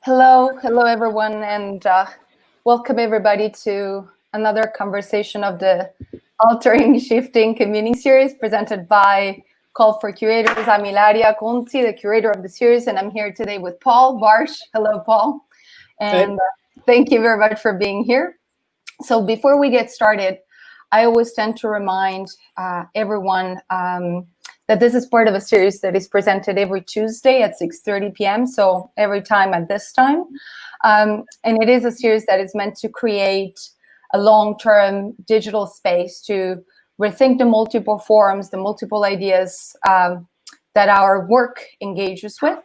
Hello everyone, and welcome everybody to another conversation of the Altering Shifting Communing series presented by Call for Curators. I'm Ilaria Conti, the curator of the series, and I'm here today with Paul Barsch. Hello, Paul, and thank you very much for being here. So before we get started, I always tend to remind everyone that this is part of a series that is presented every Tuesday at 6:30 p.m. So every time at this time. And it is a series that is meant to create a long-term digital space to rethink the multiple forms, the multiple ideas that our work engages with.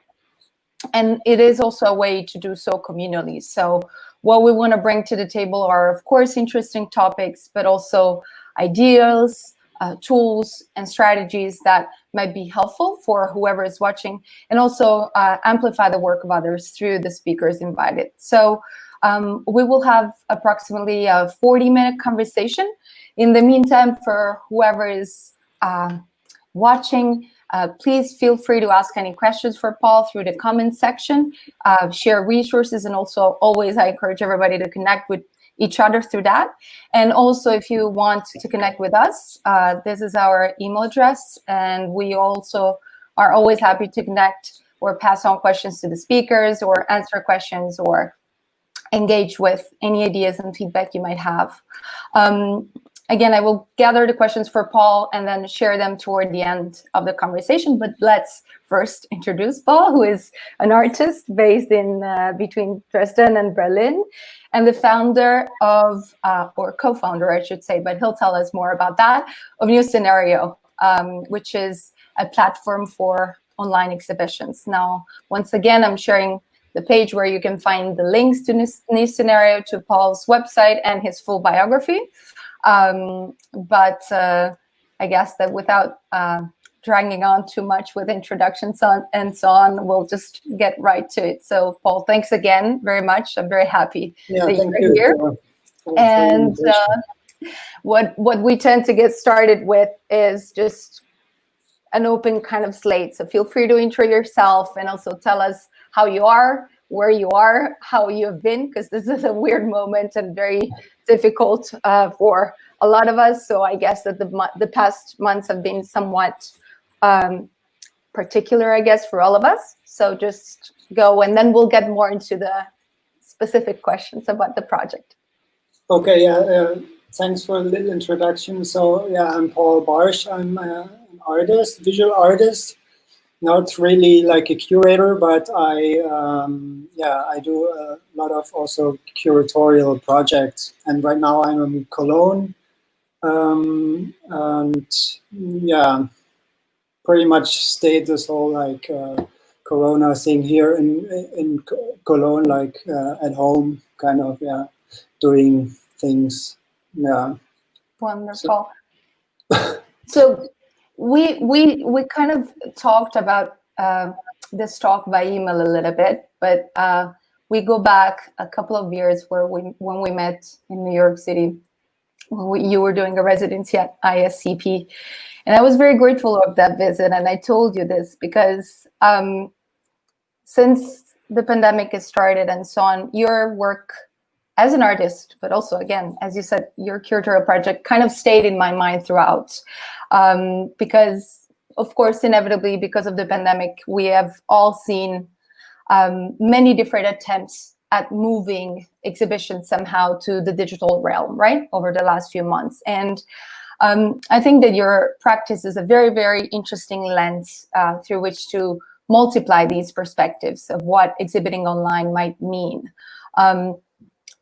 And it is also a way to do so communally. So what we want to bring to the table are, of course, interesting topics, but also ideas, tools and strategies that might be helpful for whoever is watching, and also amplify the work of others through the speakers invited. So we will have approximately a 40-minute conversation. In the meantime, for whoever is watching, please feel free to ask any questions for Paul through the comments section, share resources, and also always I encourage everybody to connect with each other through that. And also, if you want to connect with us, this is our email address, and we also are always happy to connect or pass on questions to the speakers or answer questions or engage with any ideas and feedback you might have. Again, I will gather the questions for Paul and then share them toward the end of the conversation. But let's first introduce Paul, who is an artist based in between Dresden and Berlin, and the founder of, or co-founder, I should say, but he'll tell us more about that, of New Scenario, which is a platform for online exhibitions. Now, once again, I'm sharing the page where you can find the links to New Scenario, to Paul's website, and his full biography. But I guess that without dragging on too much with introductions and so on, we'll just get right to it. So, Paul, thanks again very much. I'm very happy that you're here. And what we tend to get started with is just an open kind of slate. So feel free to intro yourself and also tell us how you are, where you are, how you've been, because this is a weird moment and very difficult for a lot of us. So I guess that the past months have been somewhat particular, I guess, for all of us. So just go, and then we'll get more into the specific questions about the project. Okay, yeah, thanks for a little introduction. So yeah, I'm Paul Barsch. I'm an artist, visual artist. Not really like a curator, but I do a lot of also curatorial projects. And right now I'm in Cologne, and yeah, pretty much stayed this whole like Corona thing here in Cologne, like at home, kind of, yeah, doing things, yeah. Wonderful. So we kind of talked about this talk by email a little bit, but we go back a couple of years when we met in New York City, when you were doing a residency at ISCP, and I was very grateful of that visit. And I told you this because since the pandemic has started and so on, your work as an artist, but also, again, as you said, your curatorial project kind of stayed in my mind throughout. Because, of course, inevitably, because of the pandemic, we have all seen many different attempts at moving exhibitions somehow to the digital realm, right, over the last few months. And I think that your practice is a very, very interesting lens through which to multiply these perspectives of what exhibiting online might mean.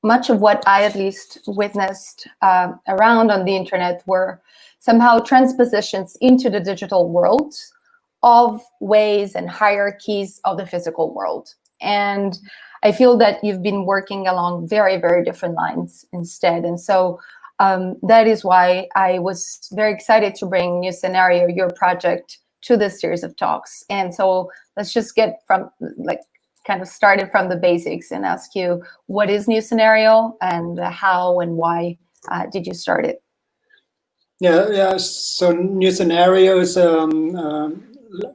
Much of what I at least witnessed around on the internet were somehow transpositions into the digital world of ways and hierarchies of the physical world. And I feel that you've been working along very, very different lines instead. And so that is why I was very excited to bring New Scenario, your project, to this series of talks. And so let's just get from kind of started from the basics and ask you, what is New Scenario and how and why did you start it? Yeah. So New Scenario is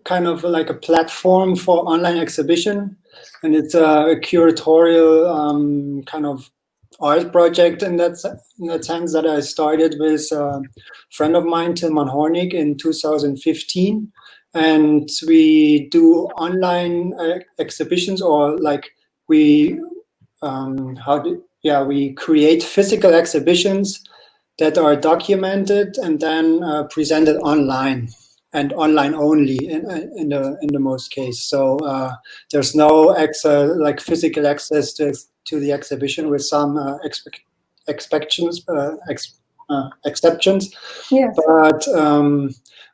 kind of like a platform for online exhibition. and it's a curatorial kind of art project in that sense that I started with a friend of mine, Tilman Hornig, in 2015. And we do online exhibitions, or like we we create physical exhibitions that are documented and then presented online, and online only in the most case. So there's no physical access to the exhibition, with some exceptions. Yes. But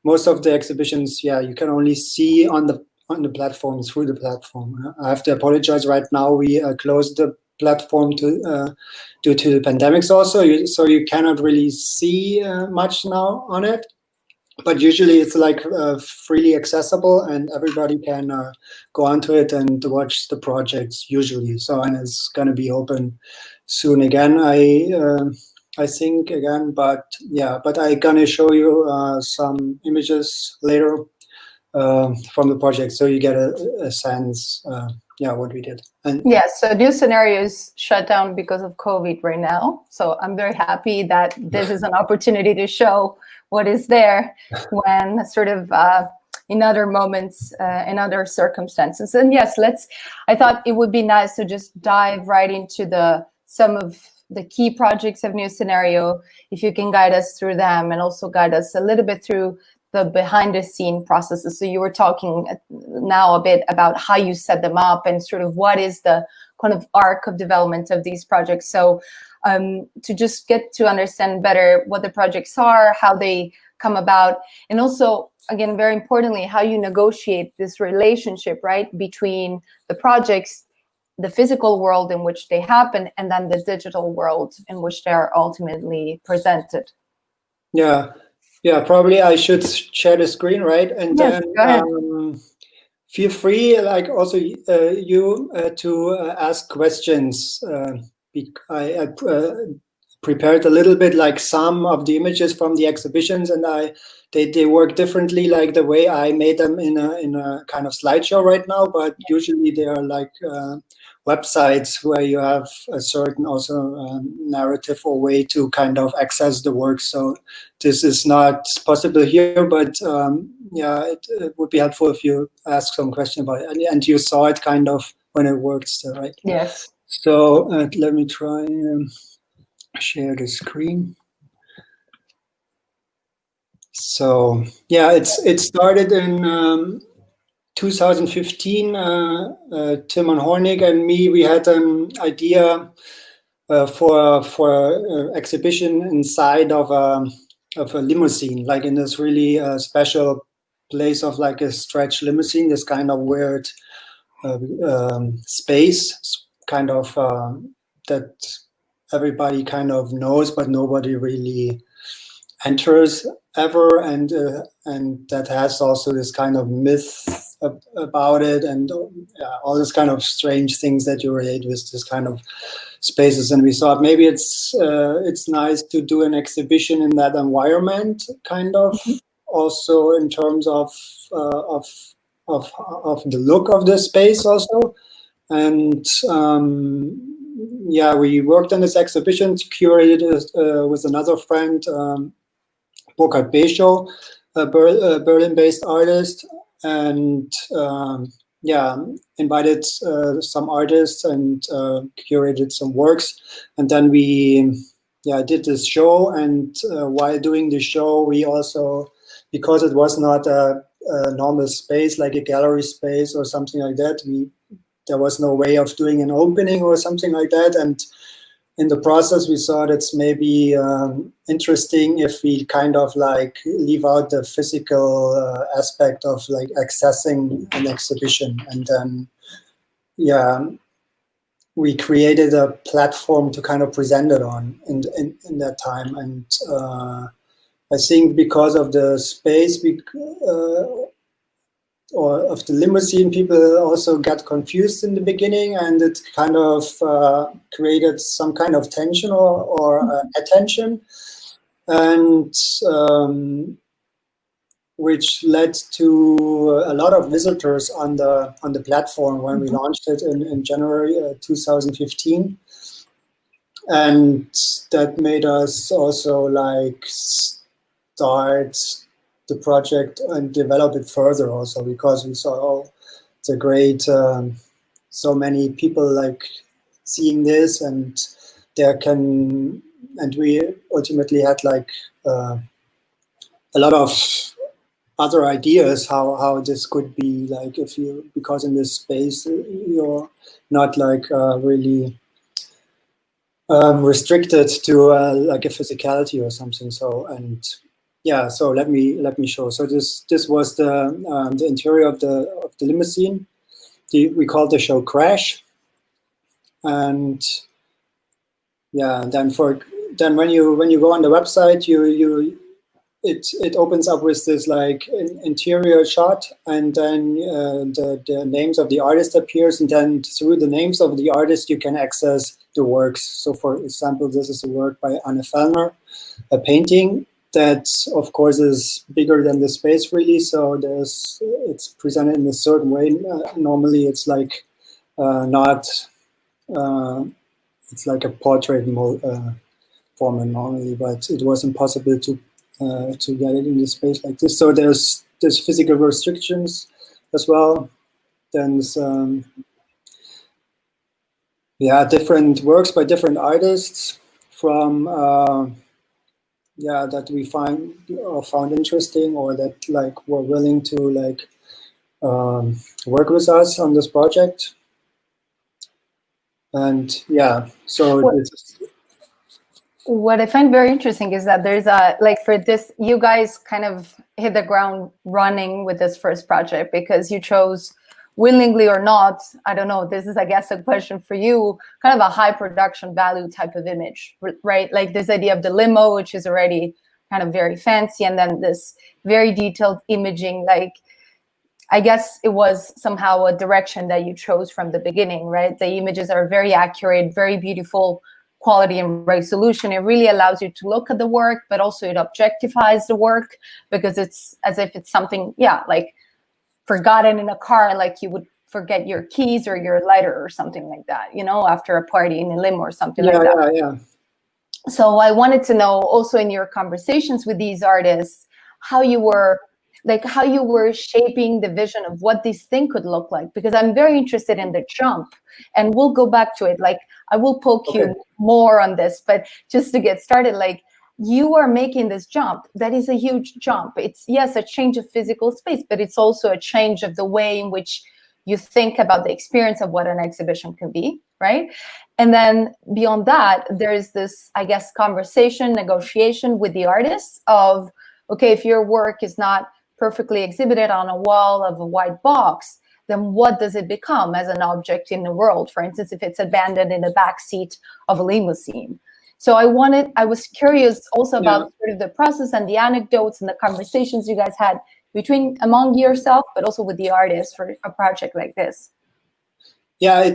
most of the exhibitions, you can only see on the platform, through the platform. I have to apologize. Right now, we closed the platform due to the pandemics also, so you cannot really see much now on it. But usually it's like freely accessible, and everybody can go onto it and watch the projects usually. So, and it's going to be open soon again, I think again. But I'm going to show you some images later from the project, so you get a sense, what we did. And so New Scenario is shut down because of COVID right now. So I'm very happy that this is an opportunity to show what is there when sort of in other moments, in other circumstances. And yes, I thought it would be nice to just dive right into some of the key projects of New Scenario, if you can guide us through them, and also guide us a little bit through the behind the scene processes. So you were talking now a bit about how you set them up and sort of what is the kind of arc of development of these projects. So to just get to understand better what the projects are, how they come about, and also, again, very importantly, how you negotiate this relationship, right, between the projects, the physical world in which they happen, and then the digital world in which they are ultimately presented. Yeah, probably I should share the screen, right? And yes, then feel free, like also you to ask questions. I prepared a little bit, like some of the images from the exhibitions, and they work differently, like the way I made them in a kind of slideshow right now. But usually they are like websites where you have a certain also narrative or way to kind of access the work. So this is not possible here, but it would be helpful if you ask some question about it. And you saw it kind of when it works, right? Yes. So let me try and share the screen. So it started in 2015. Tilman Hornig and me, we had an idea for exhibition inside of a limousine, like in this really special place of like a stretch limousine, this kind of weird space, kind of that everybody kind of knows, but nobody really enters ever, and that has also this kind of myth about it, and all this kind of strange things that you relate with this kind of spaces. And we thought maybe it's nice to do an exhibition in that environment, kind of, also in terms of the look of the space also. And we worked on this exhibition, curated with another friend, Burkhard Beschow, a Berlin-based artist, and invited some artists and curated some works. And then we did this show. And while doing the show, we also, because it was not a normal space, like a gallery space or something like that, there was no way of doing an opening or something like that. And in the process, we thought it's maybe interesting if we kind of like leave out the physical aspect of like accessing an exhibition. And then, we created a platform to kind of present it on in that time. And I think because of the space, or of the limousine, people also got confused in the beginning, and it kind of created some kind of tension or attention. And which led to a lot of visitors on the platform when we launched it in January 2015. And that made us also like start the project and develop it further also, because we saw, oh, it's a great, so many people like seeing this, and we ultimately had like a lot of other ideas how this could be, like, because in this space you're not like really restricted to like a physicality or something. So, and yeah, so let me show. So this was the interior of the limousine. We called the show Crash. And yeah, then when you go on the website, it opens up with this like interior shot, and then the names of the artist appears, and then through the names of the artist you can access the works. So for example, this is a work by Anne Fellner, a painting that of course is bigger than the space really. So it's presented in a certain way. Normally it's like it's like a portrait format normally, but it was impossible to get it in the space like this. So there's physical restrictions as well. Then different works by different artists from that we found interesting, or that like were willing to like work with us on this project. And yeah, so what I find very interesting is that there's like for this, you guys kind of hit the ground running with this first project because you chose, willingly or not, I don't know, this is, I guess, a question for you, kind of a high production value type of image, right? Like this idea of the limo, which is already kind of very fancy, and then this very detailed imaging, like, I guess it was somehow a direction that you chose from the beginning, right? The images are very accurate, very beautiful quality and resolution. It really allows you to look at the work, but also it objectifies the work, because it's as if it's something, like forgotten in a car, like you would forget your keys or your lighter or something like that, after a party in a limo or something like that. Yeah. So I wanted to know also in your conversations with these artists, how you were shaping the vision of what this thing could look like, because I'm very interested in the jump, and we'll go back to it. Like I will poke you more on this, but just to get started, like you are making this jump. That is a huge jump. It's, yes, a change of physical space, but it's also a change of the way in which you think about the experience of what an exhibition can be, right? And then beyond that, there's this, I guess, conversation, negotiation with the artists of, okay, if your work is not perfectly exhibited on a wall of a white box, then what does it become as an object in the world? For instance, if it's abandoned in the back seat of a limousine. So I was curious also about sort of the process and the anecdotes and the conversations you guys had among yourself, but also with the artists for a project like this. Yeah,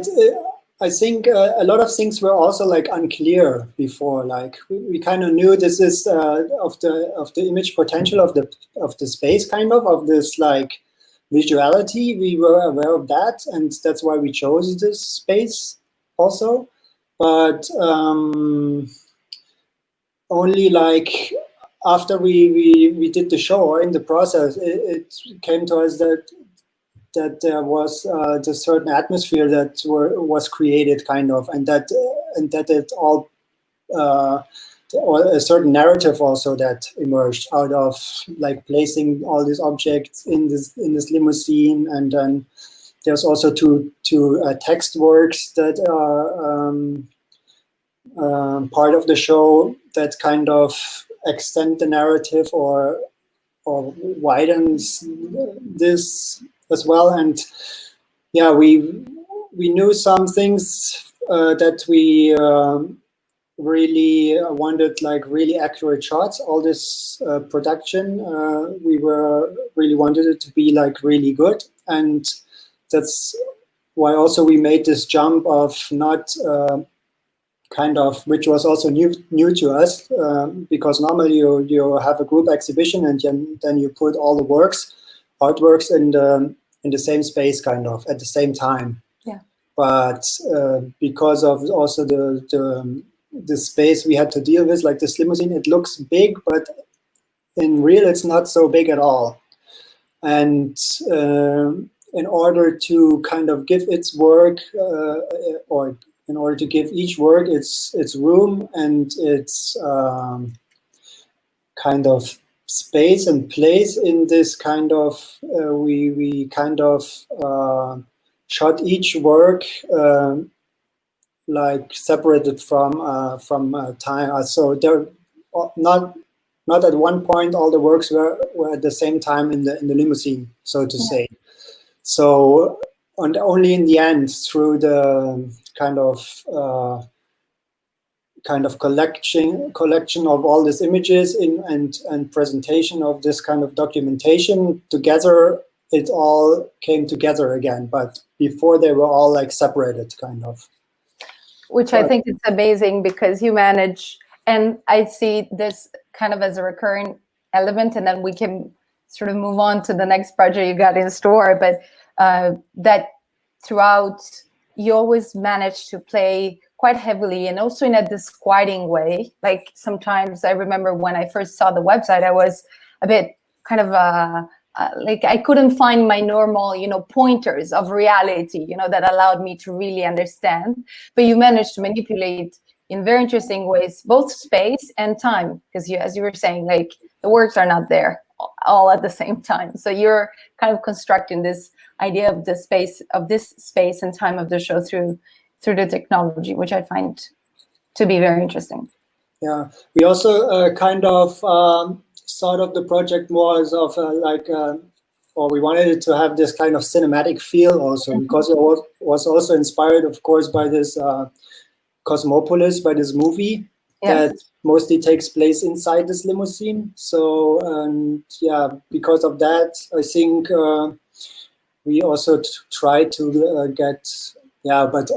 I think a lot of things were also like unclear before. Like we kind of knew this is of the image potential of the space, kind of this like visuality. We were aware of that, and that's why we chose this space also. But only like after we did the show, or in the process, it came to us that there was the certain atmosphere that was created, kind of, and that it all or a certain narrative also that emerged out of like placing all these objects in this limousine. And then there's also two text works that are part of the show that kind of extend the narrative or widens this as well. And yeah, we knew some things that we really wanted, like really accurate shots. All this production, we really wanted it to be like really good, and that's why also we made this jump of not kind of, which was also new to us, because normally you have a group exhibition and then you put all the artworks in the same space, kind of at the same time. Yeah. But because of also the space we had to deal with, like this limousine, it looks big, but in real it's not so big at all. And in order to kind of give its work, or in order to give each work its room and its kind of space and place in this kind of, we kind of shot each work like separated from time. So there, not at one point all the works were at the same time in the limousine, so to say. So, and only in the end, through the kind of collection of all these images and presentation of this kind of documentation together, it all came together again. But before they were all like separated, kind of. Which I think is amazing, because you manage, and I see this kind of as a recurring element, and then we can sort of move on to the next project you got in store. But that throughout, you always manage to play quite heavily, and also in a disquieting way. Like sometimes I remember when I first saw the website, I was a bit kind of like I couldn't find my normal, pointers of reality, that allowed me to really understand. But you managed to manipulate in very interesting ways, both space and time, because as you were saying, like the works are not there all at the same time. So you're kind of constructing this idea of the space, of this space and time of the show through the technology, which I find to be very interesting. Yeah, we also kind of sort of the project was of or we wanted it to have this kind of cinematic feel also, because it was also inspired, of course, by this Cosmopolis, by this movie that mostly takes place inside this limousine. So, yeah, because of that, I think we also try to get, but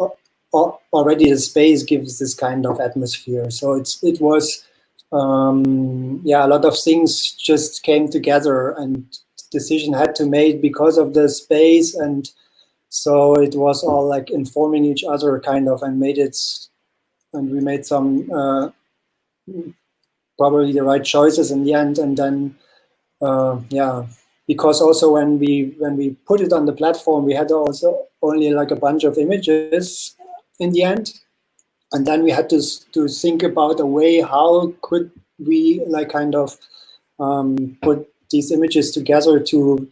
already the space gives this kind of atmosphere. So it was, a lot of things just came together and decision had to made because of the space. And so it was all like informing each other kind of, and we made some probably the right choices in the end. And then, because also when we put it on the platform, we had also only like a bunch of images in the end, and then we had to think about a way how could we like kind of put these images together to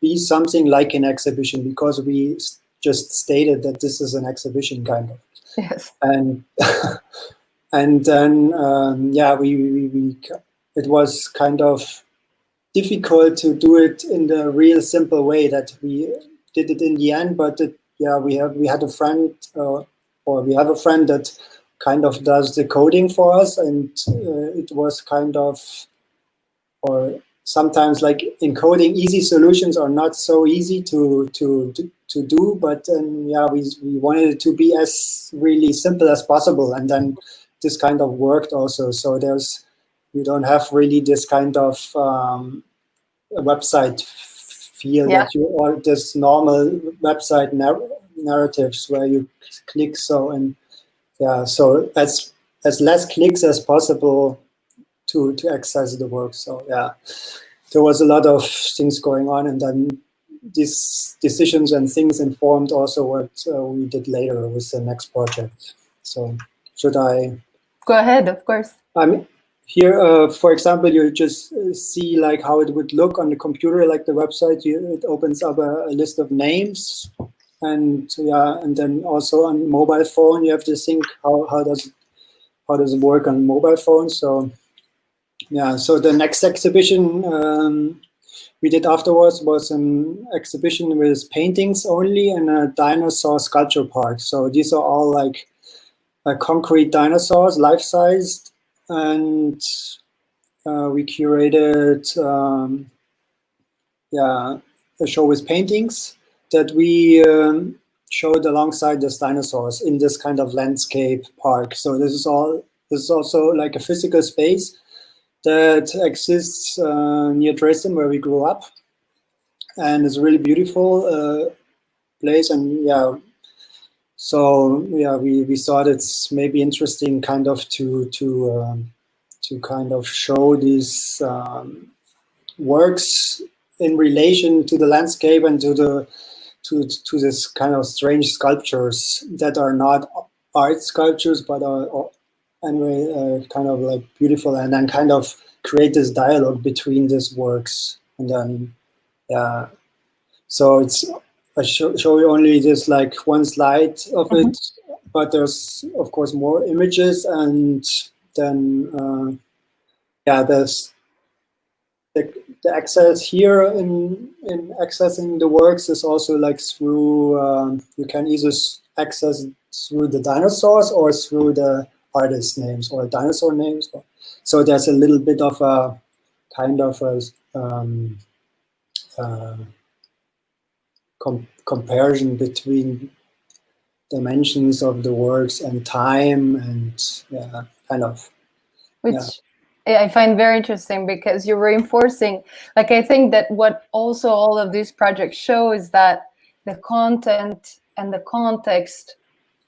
be something like an exhibition, because we just stated that this is an exhibition kind of. Yes. And and then it was kind of difficult to do it in the real simple way that we did it in the end. But we had a friend, or we have a friend that kind of does the coding for us, and it was kind of, or sometimes like in coding, easy solutions are not so easy to do, but we wanted it to be as really simple as possible, and then this kind of worked also. So you don't have really this kind of website feel that you, or this normal website narratives where you click so as less clicks as possible to access the work. So there was a lot of things going on, and then these decisions and things informed also what we did later with the next project. So should I go ahead? Of course. Here, for example, you just see like how it would look on the computer, like the website. It opens up a list of names, and then also on mobile phone, you have to think how does it work on mobile phone. So so the next exhibition we did afterwards was an exhibition with paintings only in a dinosaur sculpture park. So these are all like concrete dinosaurs, life-sized. And we curated a show with paintings that we showed alongside this dinosaurs in this kind of landscape park. So this is also like a physical space that exists near Dresden, where we grew up, and it's a really beautiful place. And yeah, so yeah, we thought it's maybe interesting kind of to kind of show these works in relation to the landscape and to this kind of strange sculptures that are not art sculptures, but are anyway kind of like beautiful, and then kind of create this dialogue between these works. And then yeah, so it's I show you only just like one slide of it, but there's of course more images, and then yeah, there's the access here in accessing the works is also like through you can either access through the dinosaurs or through the artist names or dinosaur names. So there's a little bit of a kind of a comparison between dimensions of the works and time, and yeah, kind of. Which I find very interesting, because you're reinforcing, like, I think that what also all of these projects show is that the content and the context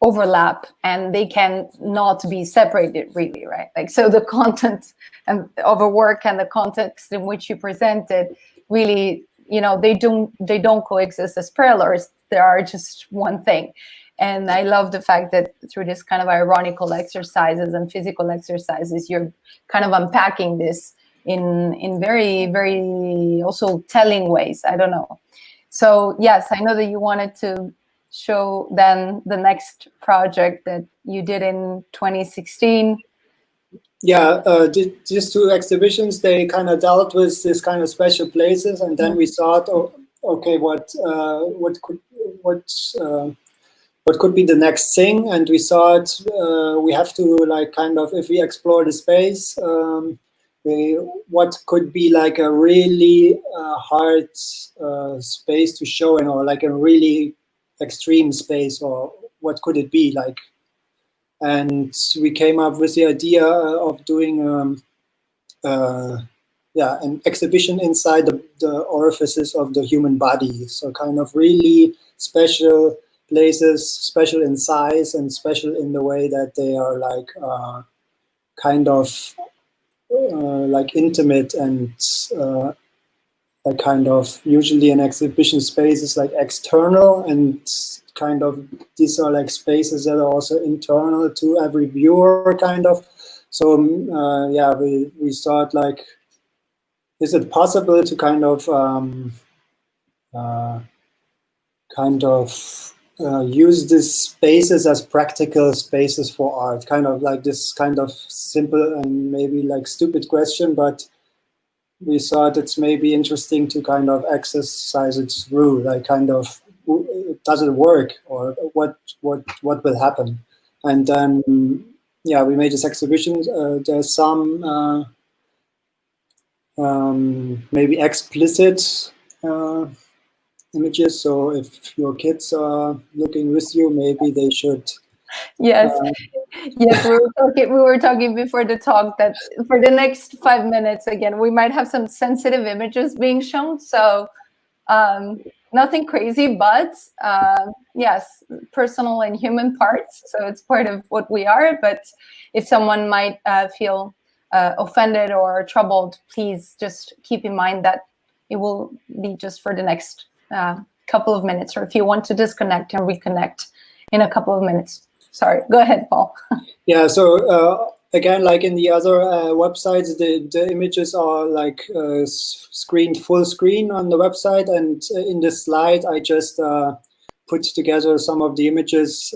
overlap, and they can not be separated, really, right? Like, so the content of a work and the context in which you present it, really, you know, they don't coexist as parallels. They are just one thing. And I love the fact that through this kind of ironical exercises and physical exercises, you're kind of unpacking this in very, very also telling ways. I don't know. So yes, I know that you wanted to show then the next project that you did in 2016. Yeah, these two exhibitions, they kind of dealt with this kind of special places, and then we thought, oh, okay, what could be the next thing? And we thought we have to, like, kind of, if we explore the space, what could be like a really hard space to show, and or like a really extreme space, or what could it be like? And we came up with the idea of doing yeah, an exhibition inside the orifices of the human body. So kind of really special places, special in size and special in the way that they are like kind of like intimate, and like kind of usually an exhibition space is like external, and kind of these are like spaces that are also internal to every viewer, kind of. So yeah, we thought, like, is it possible to kind of use these spaces as practical spaces for art? Kind of like this kind of simple and maybe like stupid question, but we thought it's maybe interesting to kind of exercise it through, like, kind of, does it work, or what will happen? And then yeah, we made this exhibition. There's some maybe explicit images, so if your kids are looking with you, maybe they should. Yes, yes, we were talking before the talk that for the next 5 minutes, again, we might have some sensitive images being shown. So nothing crazy, but yes, personal and human parts. So it's part of what we are. But if someone might feel offended or troubled, please just keep in mind that it will be just for the next couple of minutes, or if you want to disconnect and reconnect in a couple of minutes. Sorry, go ahead, Paul. Yeah, so again, like in the other websites, the images are like screened full screen on the website, and in this slide, I just put together some of the images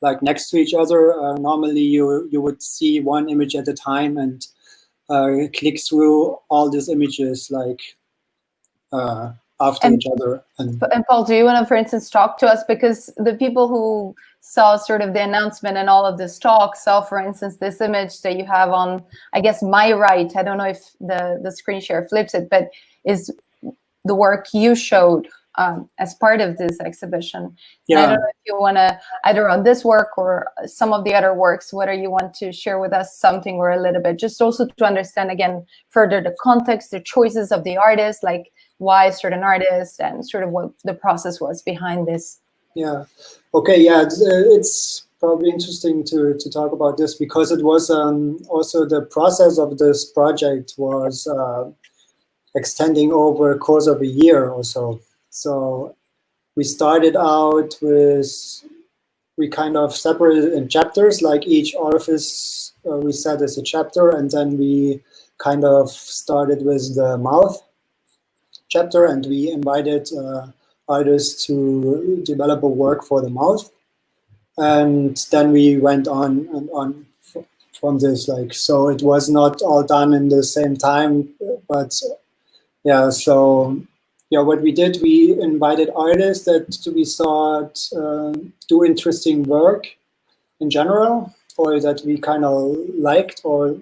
like next to each other. Normally, you would see one image at a time and click through all these images like after each other. And Paul, do you want to, for instance, talk to us? Because the people who saw sort of the announcement and all of this talk saw, for instance, this image that you have on, I guess, my right. I don't know if the screen share flips it, but is the work you showed as part of this exhibition. Yeah. And I don't know if you want to, either on this work or some of the other works, whether you want to share with us something or a little bit, just also to understand again further the context, the choices of the artists, like why certain artists, and sort of what the process was behind this. Yeah. Okay. Yeah. It's probably interesting to talk about this, because it was also the process of this project was extending over a course of a year or so. So we started out with, we kind of separated in chapters, like each orifice we said is a chapter, and then we kind of started with the mouth chapter, and we invited artists to develop a work for the mouth, and then we went on and on from this. Like, so it was not all done in the same time, but yeah. So yeah, what we did, we invited artists that we thought do interesting work in general, or that we kind of liked, or,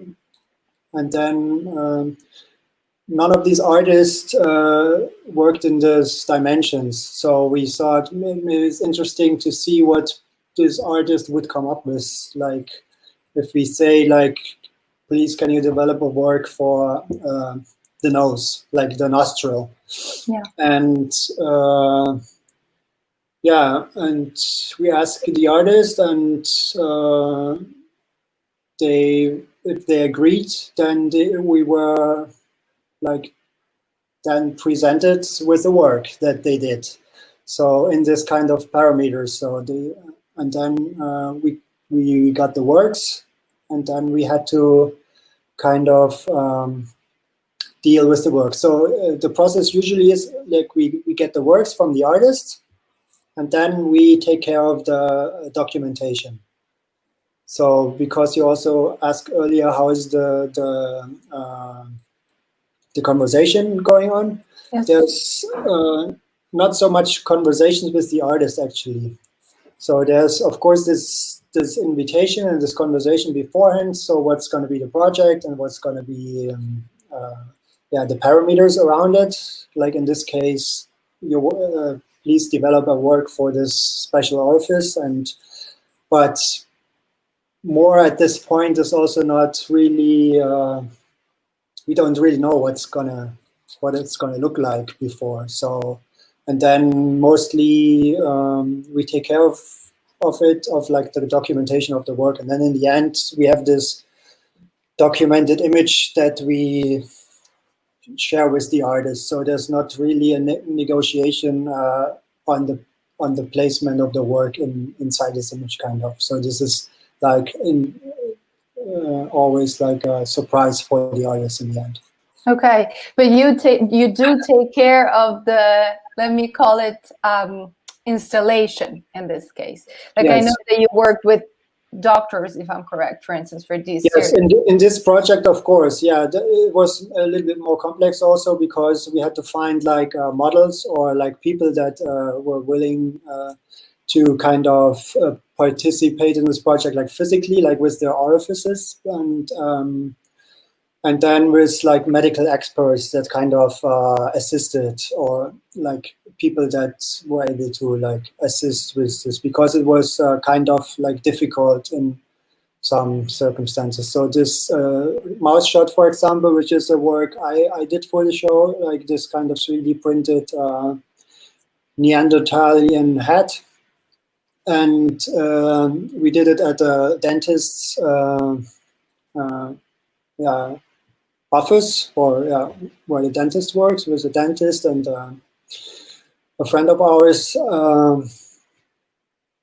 and then none of these artists worked in those dimensions. So we thought maybe it's interesting to see what this artist would come up with. Like, if we say, like, please, can you develop a work for the nose, like the nostril? Yeah. And yeah, and we asked the artist, and if they agreed, then we were like then presented with the work that they did. So in this kind of parameters. So and then we got the works, and then we had to kind of deal with the work. So the process usually is like we get the works from the artist, and then we take care of the documentation. So because you also asked earlier, how is the conversation going on? Yes. There's not so much conversations with the artist, actually. So there's, of course, this invitation and this conversation beforehand. So what's going to be the project, and what's going to be yeah, the parameters around it. Like in this case, you please develop a work for this special orifice, but more at this point is also not really. We don't really know what it's gonna look like before. So, and then mostly we take care of it, of like the documentation of the work, and then in the end we have this documented image that we share with the artist. So there's not really a negotiation on the placement of the work inside this image, kind of. So this is like always like a surprise for the artist in the end. Okay, but you do take care of the, let me call it, installation in this case. Like, yes. I know that you worked with doctors, if I'm correct, for instance, for this. Yes, in this project, of course, yeah, it was a little bit more complex also, because we had to find like models, or like people that were willing to kind of participate in this project, like physically, like with their orifices, and then with like medical experts that kind of assisted, or like people that were able to like assist with this, because it was kind of like difficult in some circumstances. So this mouse shot, for example, which is a work I did for the show, like this kind of 3D printed Neanderthalian head. And we did it at a dentist's office, or where the dentist works, with a dentist and a friend of ours.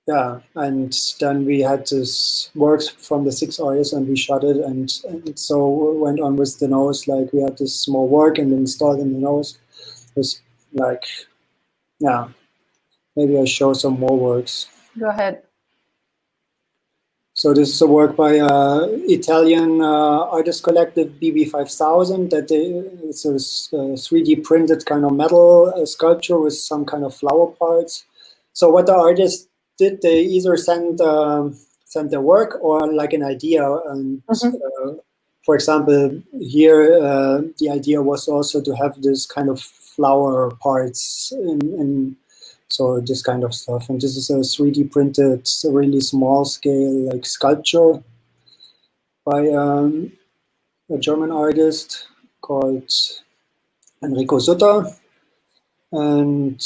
And then we had this works from the 6 artists, and we shot it, and so went on with the nose. Like, we had this small work and installed in the nose. It was like, yeah, maybe I show some more works. Go ahead. So this is a work by Italian artist collective BB5000. It's a 3D printed kind of metal sculpture with some kind of flower parts. So what the artists did, they either sent their work or like an idea. And for example, here the idea was also to have this kind of flower parts so this kind of stuff. And this is a 3D printed, really small scale like sculpture by a German artist called Enrico Sutter. And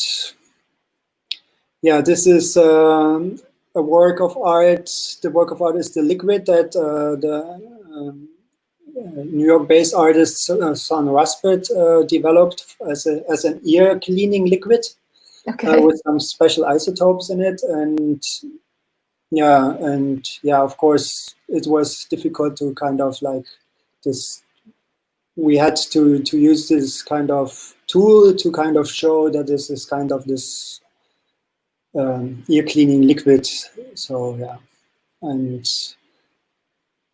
yeah, this is a work of art. The work of art is the liquid that the New York-based artist Son Raspet developed as an ear cleaning liquid. Okay. With some special isotopes in it. And yeah, of course, it was difficult to kind of like this. We had to use this kind of tool to kind of show that this is kind of this ear cleaning liquid. So yeah, and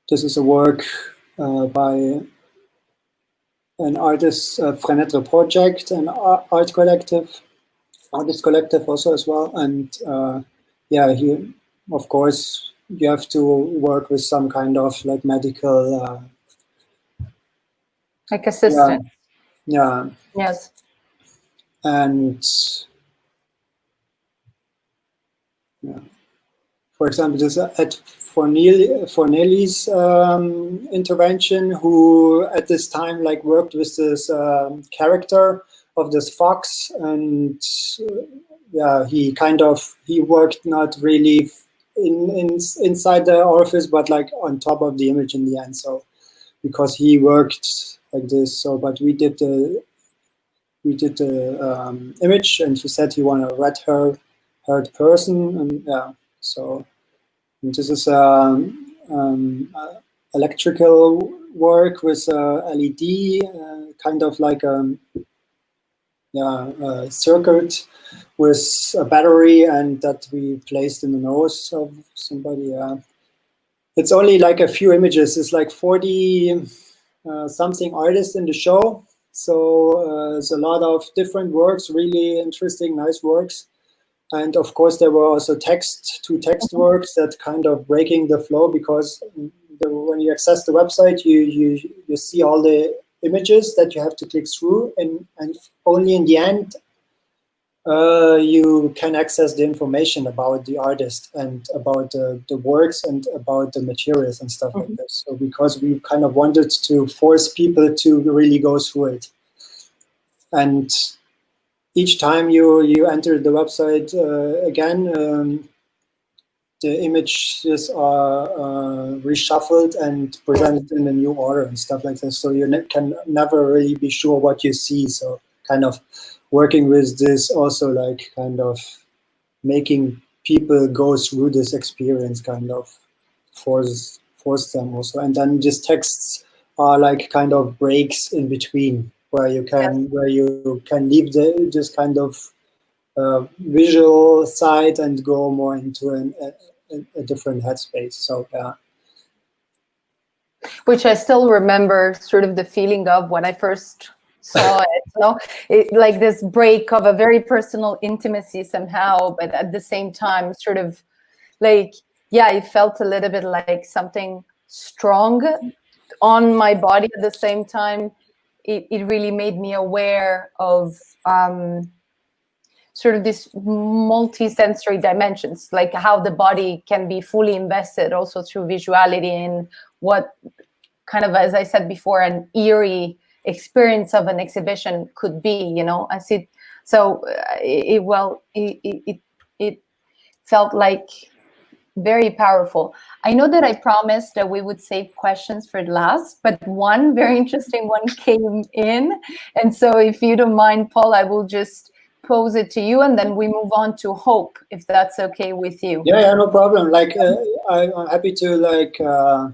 this is a work by an artist, Frenetre Project, an art collective, artist collective also as well. And yeah, here, of course, you have to work with some kind of like medical like assistant. Yeah. Yes. And yeah. For example, this at Fornelli's intervention, who at this time like worked with this character of this fox, and yeah, he worked not really inside the orifice, but like on top of the image in the end. So because he worked like this, so but we did the image, and he said he wanted a red-haired person, and yeah, so and this is electrical work with LED, kind of like a circuit with a battery, and that we placed in the nose of somebody. It's only like a few images. It's like 40 something artists in the show. So it's a lot of different works, really interesting, nice works. And of course, there were also two text works that kind of breaking the flow, because when you access the website, you see all the images that you have to click through, and only in the end you can access the information about the artist and about the works and about the materials and stuff like this. So because we kind of wanted to force people to really go through it. And each time you enter the website again, the images are reshuffled and presented in a new order and stuff like this. So you can never really be sure what you see. So kind of working with this also, like kind of making people go through this experience, kind of force them also. And then just texts are like kind of breaks in between, where you can leave this kind of visual side and go more into a different headspace. So yeah. Which I still remember sort of the feeling of when I first saw it, like this break of a very personal intimacy somehow, but at the same time sort of like, yeah, it felt a little bit like something strong on my body. At the same time, it really made me aware of sort of this multi-sensory dimensions, like how the body can be fully invested also through visuality in what kind of, as I said before, an eerie experience of an exhibition could be, I see. So it felt like very powerful. I know that I promised that we would save questions for last, but one very interesting one came in. And so if you don't mind, Paul, I will just pose it to you, and then we move on to Hope, if that's okay with you. Yeah, no problem. Like I'm happy to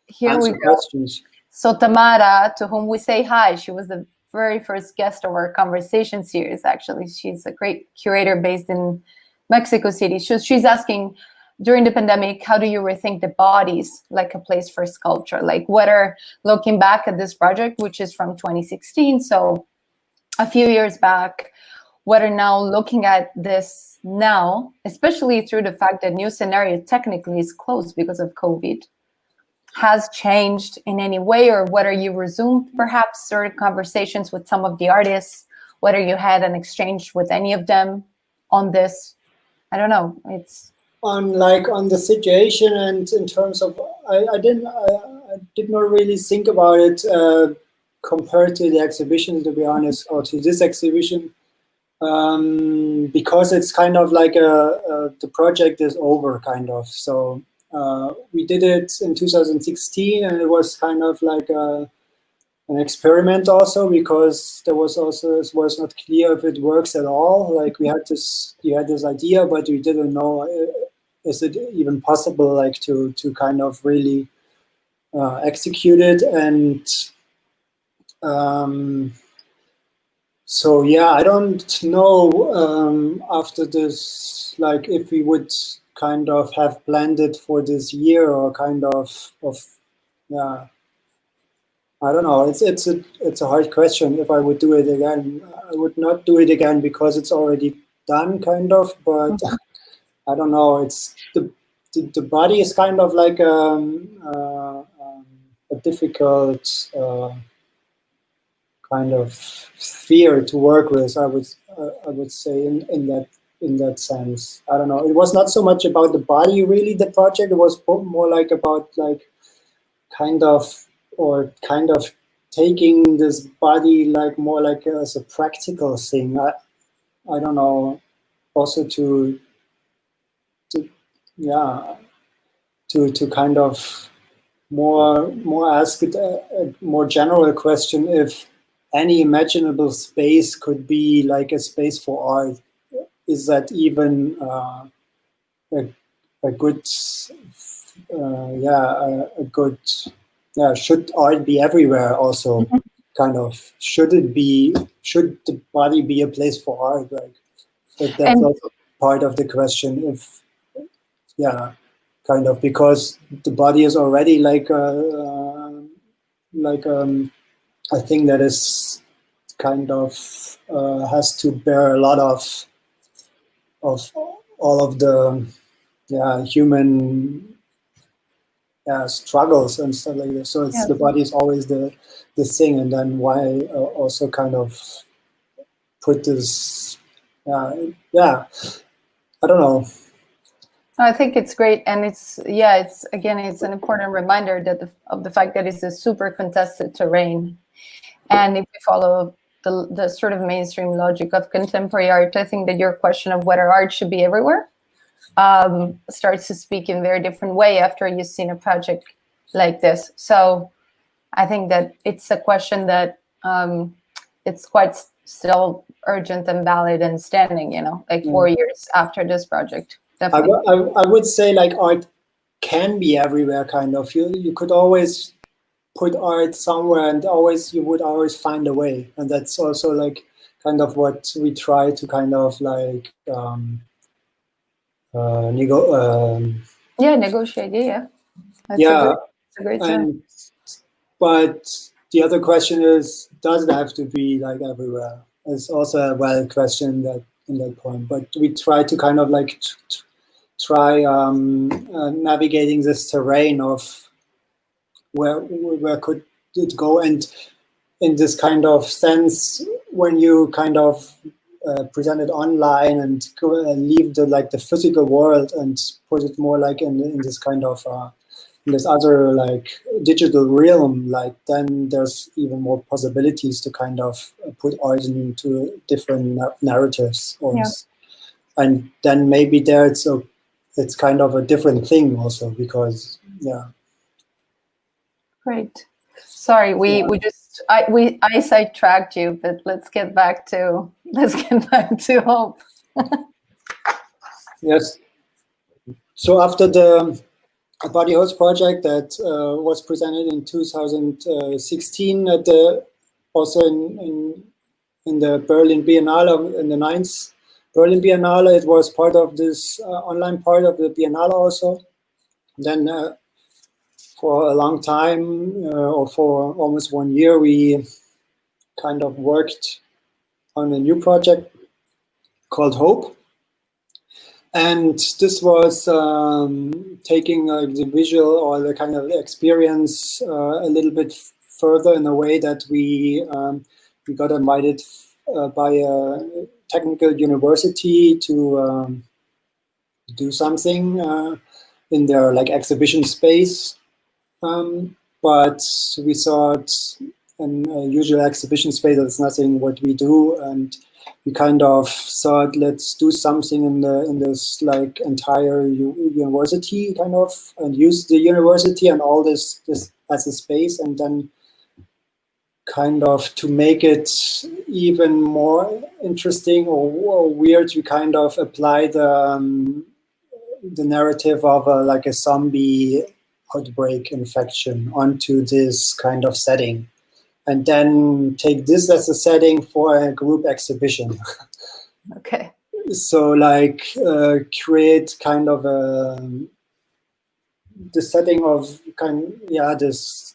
Here answer we go. questions. So Tamara, to whom we say hi, she was the very first guest of our conversation series, actually. She's a great curator based in Mexico City. She's asking, during the pandemic, how do you rethink the bodies like a place for sculpture? Like whether looking back at this project, which is from 2016, so a few years back, whether now looking at this now, especially through the fact that New Scenario technically is closed because of COVID, has changed in any way, or whether you resumed perhaps certain conversations with some of the artists, whether you had an exchange with any of them on this. I don't know. It's on the situation, and in terms of I did not really think about it compared to the exhibition, to be honest, or to this exhibition, because it's kind of like the project is over, kind of. So we did it in 2016, and it was kind of like an experiment also, because it was not clear if it works at all. Like we had this idea, but we didn't know is it even possible, like to kind of really execute it. And so yeah, I don't know after this, like if we would kind of have planned it for this year, or kind of yeah. I don't know. It's a hard question. If I would do it again, I would not do it again because it's already done, kind of. But I don't know. It's the body is kind of like a difficult kind of sphere to work with. I would say in that sense. I don't know. It was not so much about the body, really. The project. It was more like about like kind of taking this body like more like as a practical thing. I don't know. Also to kind of more ask it a more general question, if any imaginable space could be like a space for art. Is that even a good should art be everywhere also? Kind of, should the body be a place for art? Like that's also part of the question. If kind of, because the body is already like a thing that is kind of has to bear a lot of all of the human struggles and stuff like this. So it's the body is always the thing, and then why also kind of put this I don't know. I think it's great, and it's an important reminder that of the fact that it's a super contested terrain, and if we follow the sort of mainstream logic of contemporary art, I think that your question of whether art should be everywhere starts to speak in a very different way after you've seen a project like this. So I think that it's a question that it's quite still urgent and valid and standing, like 4 years after this project. Definitely. I would say like art can be everywhere, kind of. You could always put art somewhere, and you would always find a way. And that's also like kind of what we try to kind of like negotiate. That's a great term. But the other question is, does it have to be like everywhere? It's also a valid question in that point. But we try to kind of like try navigating this terrain of where could it go, and in this kind of sense, when you kind of present it online and leave the physical world and put it more like in this kind of in this other like digital realm, like then there's even more possibilities to kind of put art into different narratives, and then maybe there it's kind of a different thing also, because Great. Sorry, we sidetracked you, but let's get back to Hope. Yes. So after the Body Host project that was presented in 2016 at also in the Berlin Biennale, in the 9th Berlin Biennale, it was part of this online part of the Biennale also. Then for a long time, or for almost 1 year, we kind of worked on a new project called Hope. And this was taking the visual or the kind of experience a little bit further, in a way that we got invited by a technical university to do something in their like exhibition space. But we thought in a usual exhibition space, that's nothing what we do, and we kind of thought, let's do something in this like entire university kind of, and use the university and all this as a space, and then kind of to make it even more interesting or weird, we kind of apply the narrative of like a zombie outbreak infection onto this kind of setting, and then take this as a setting for a group exhibition. Okay. So like create kind of the setting of this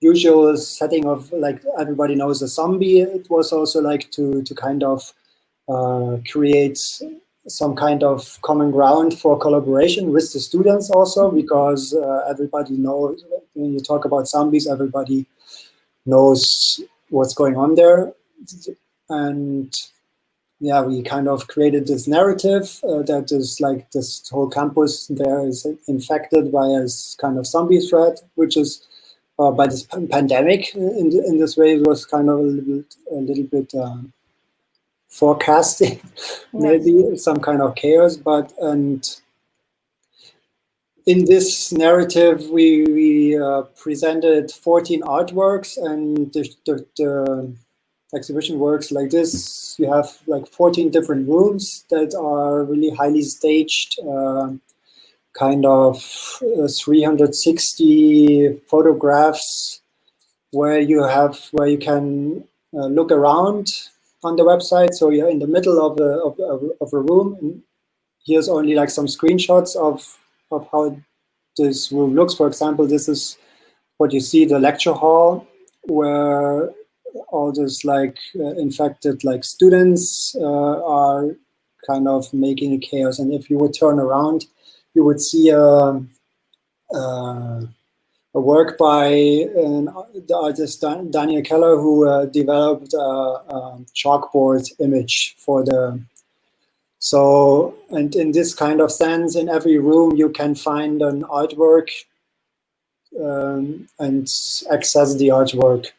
usual setting of like everybody knows a zombie. It was also like to kind of create some kind of common ground for collaboration with the students also, because everybody knows when you talk about zombies, everybody knows what's going on there. And yeah, we kind of created this narrative that is like this whole campus there is infected by a kind of zombie threat, which is by this pandemic. In this way, it was kind of a little bit forecasting, maybe some kind of chaos. But and in this narrative, we presented 14 artworks, and the exhibition works like this. You have like 14 different rooms that are really highly staged, kind of 360 photographs where you can look around on the website. So you're in the middle of a room, and here's only like some screenshots of how this room looks. For example, this is what you see, the lecture hall, where all this like infected like students are kind of making a chaos. And if you would turn around, you would see a work by the artist Daniel Keller, who developed a chalkboard image for the. So, and in this kind of sense, in every room you can find an artwork and access the artwork.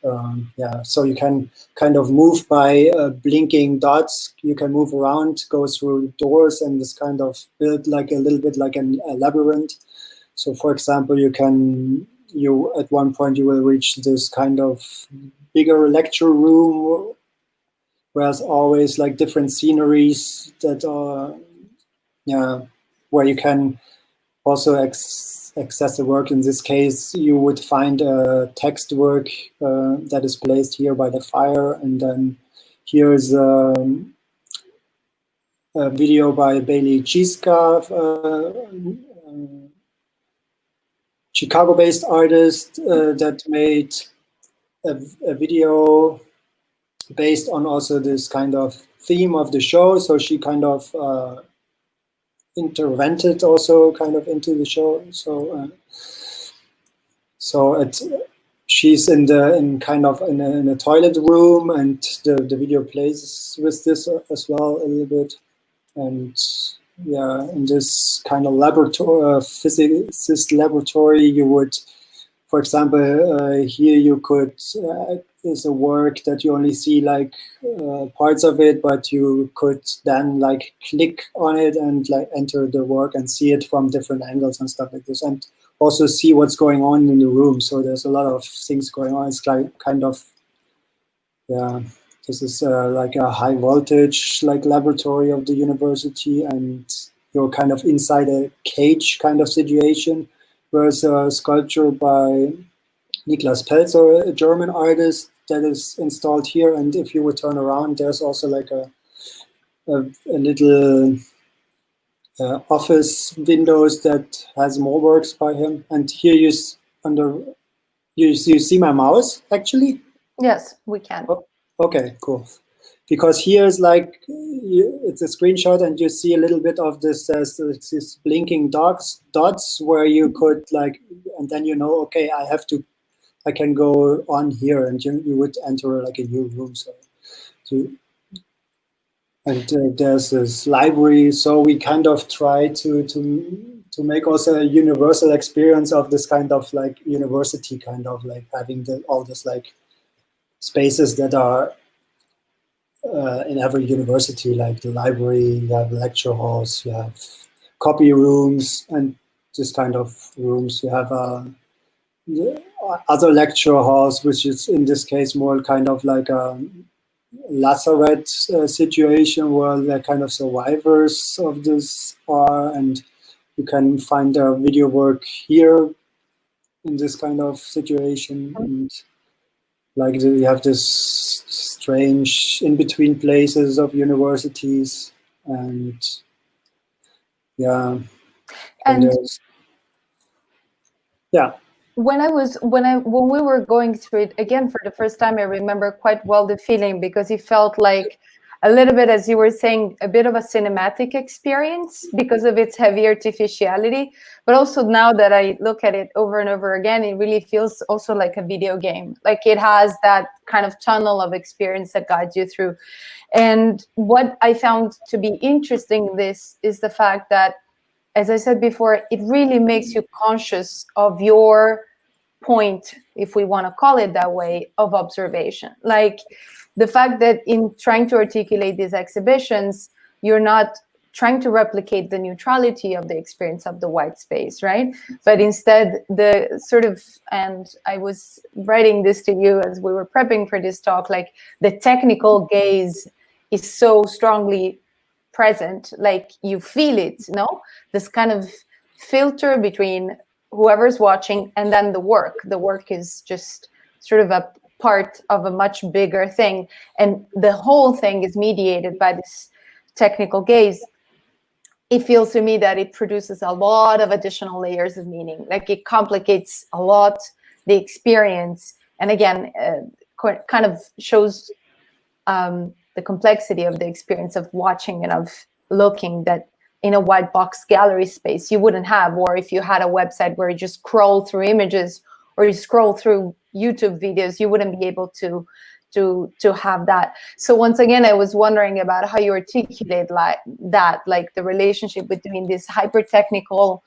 So you can kind of move by blinking dots. You can move around, go through doors, and this kind of build like a little bit like a labyrinth. So, for example, you at one point you will reach this kind of bigger lecture room, where there's always like different sceneries that are, where you can also access the work. In this case, you would find a text work that is placed here by the fire, and then here's a video by Bailey Chiska, Chicago-based artist that made a video based on also this kind of theme of the show. So she kind of intervened also kind of into the show. So she's in a toilet room, and the video plays with this as well a little bit. And yeah, in this kind of laboratory, physicist laboratory, you would, for example, here you could, is a work that you only see like parts of it, but you could then like click on it and like enter the work and see it from different angles and stuff like this, and also see what's going on in the room. So there's a lot of things going on. It's like kind of, this is like a high voltage like laboratory of the university, and you're kind of inside a cage kind of situation. There's a sculpture by Niklas Pelzer, a German artist, that is installed here. And if you would turn around, there's also like a little office windows that has more works by him. And here you see my mouse actually? Yes, we can. Oh, okay, cool. Because here's like, it's a screenshot, and you see a little bit of this, this blinking dots where you could like, and then you know, okay, I can go on here, and you would enter like a new room. So there's this library, so we kind of try to make also a universal experience of this kind of like university, kind of like having all this like spaces that are in every university, like the library, you have lecture halls, you have copy rooms, and this kind of rooms. You have other lecture halls, which is in this case more kind of like a lazaret situation where they're kind of survivors of this are, and you can find their video work here in this kind of situation. And like you have this strange in-between places of universities, and yeah, and there's, yeah. When we were going through it again for the first time, I remember quite well the feeling, because it felt like a little bit, as you were saying, a bit of a cinematic experience because of its heavy artificiality. But also now that I look at it over and over again, it really feels also like a video game. Like it has that kind of tunnel of experience that guides you through. And what I found to be interesting in this is the fact that, as I said before, it really makes you conscious of your point, if we want to call it that way, of observation. Like the fact that in trying to articulate these exhibitions, you're not trying to replicate the neutrality of the experience of the white space, right? But instead, the sort of, and I was writing this to you as we were prepping for this talk, like the technical gaze is so strongly present, like you feel it, no? This kind of filter between whoever's watching and then the work. The work is just sort of a part of a much bigger thing. And the whole thing is mediated by this technical gaze. It feels to me that it produces a lot of additional layers of meaning. Like it complicates a lot the experience. And again, kind of shows the complexity of the experience of watching and of looking that in a white box gallery space you wouldn't have, or if you had a website where you just scroll through images or you scroll through YouTube videos, you wouldn't be able to have that. So once again, I was wondering about how you articulate like that, like the relationship between this hyper technical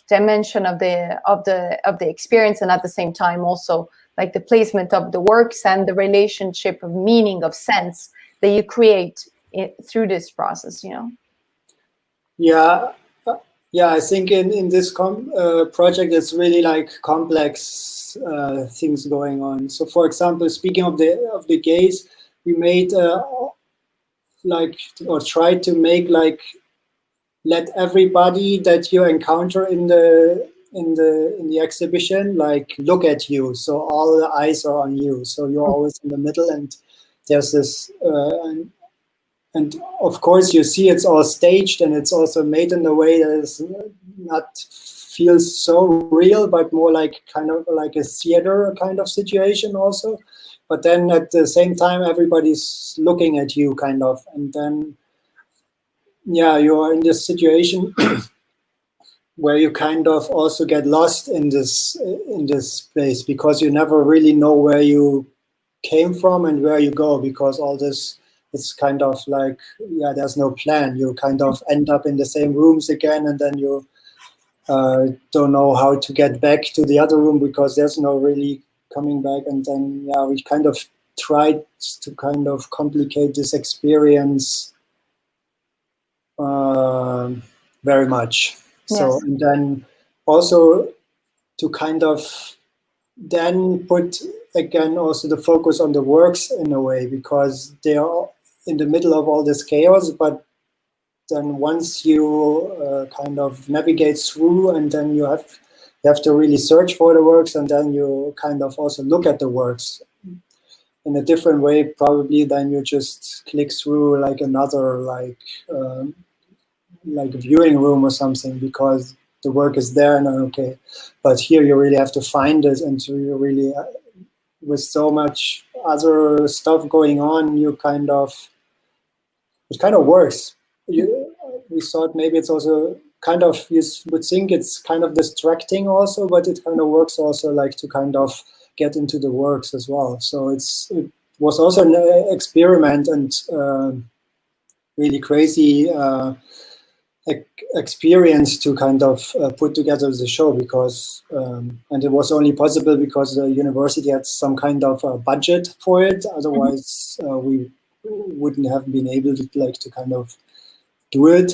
dimension of the experience, and at the same time also like the placement of the works and the relationship of meaning, of sense that you create through this process, you know? Yeah, I think in this project, it's really like complex things going on. So, for example, speaking of the gaze, we made like, or tried to make like, let everybody that you encounter in the exhibition like look at you. So all the eyes are on you. So you're always in the middle, and there's this. And of course, you see it's all staged, and it's also made in a way that is not feels so real, but more like kind of like a theater kind of situation also. But then at the same time, everybody's looking at you kind of, and then yeah, you are in this situation where you kind of also get lost in this place, because you never really know where you came from and where you go, because all this. It's kind of like, yeah, there's no plan. You kind of end up in the same rooms again, and then you don't know how to get back to the other room because there's no really coming back. And then, yeah, we kind of tried to kind of complicate this experience very much. Yes. So, and then also to kind of then put again also the focus on the works in a way, because they are in the middle of all this chaos, but then once you kind of navigate through, and then you have to really search for the works, and then you kind of also look at the works in a different way probably than you just click through like another like viewing room or something, because the work is there and okay. But here you really have to find it, and you really with so much other stuff going on, you kind of, it kind of works. We thought maybe it's also kind of, you would think it's kind of distracting also, but it kind of works also like to kind of get into the works as well. So was also an experiment and really crazy experience to kind of put together the show, because and it was only possible because the university had some kind of budget for it. Otherwise, we wouldn't have been able to kind of do it.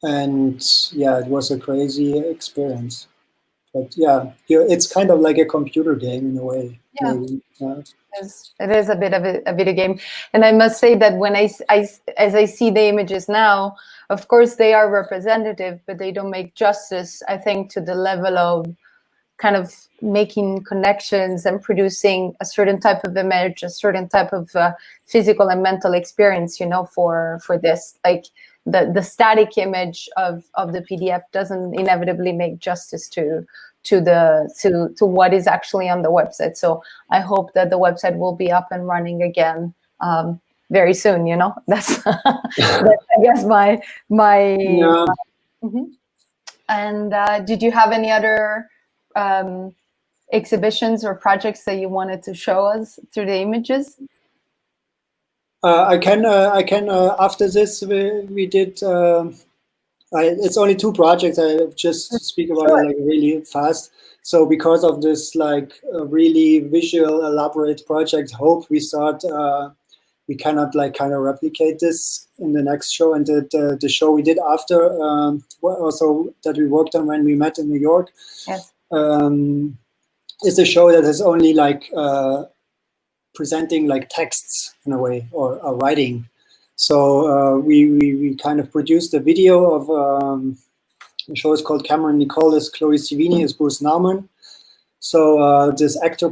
And yeah, it was a crazy experience. But yeah, it's kind of like a computer game in a way. Yeah. Maybe. It is a bit of a video game. And I must say that when as I see the images now, of course they are representative, but they don't make justice, I think, to the level of kind of making connections and producing a certain type of image, a certain type of physical and mental experience, you know, for this. Like the static image of the PDF doesn't inevitably make justice to what is actually on the website. So I hope that the website will be up and running again very soon. You know, that's, that's I guess my. Yeah. And did you have any other exhibitions or projects that you wanted to show us through the images? I can after this we did. It's only 2 projects. I just speak about it like really fast. So because of this like really visual elaborate project, Hope, we thought we cannot like kind of replicate this in the next show. And the show we did after, also that we worked on when we met in New York, yes, is a show that is only like presenting like texts in a way, or writing. So we kind of produced a video of the show is called Cameron Nicole is Chloe Sevigny is Bruce Nauman. So this actor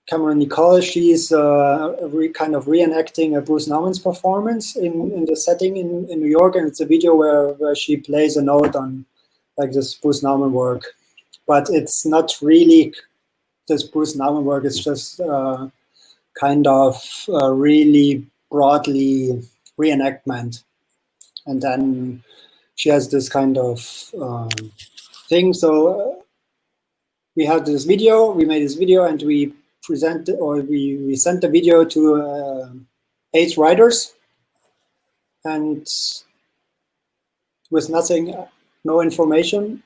Cameron Nicole, she's kind of reenacting a Bruce Nauman's performance in the setting in New York, and it's a video where she plays a note on like this Bruce Nauman work, but it's not really this Bruce Nauman work. It's just kind of really broadly reenactment, and then she has this kind of thing. So we have this video, we made this video, and we presented, or we sent the video to 8 writers, and with nothing, no information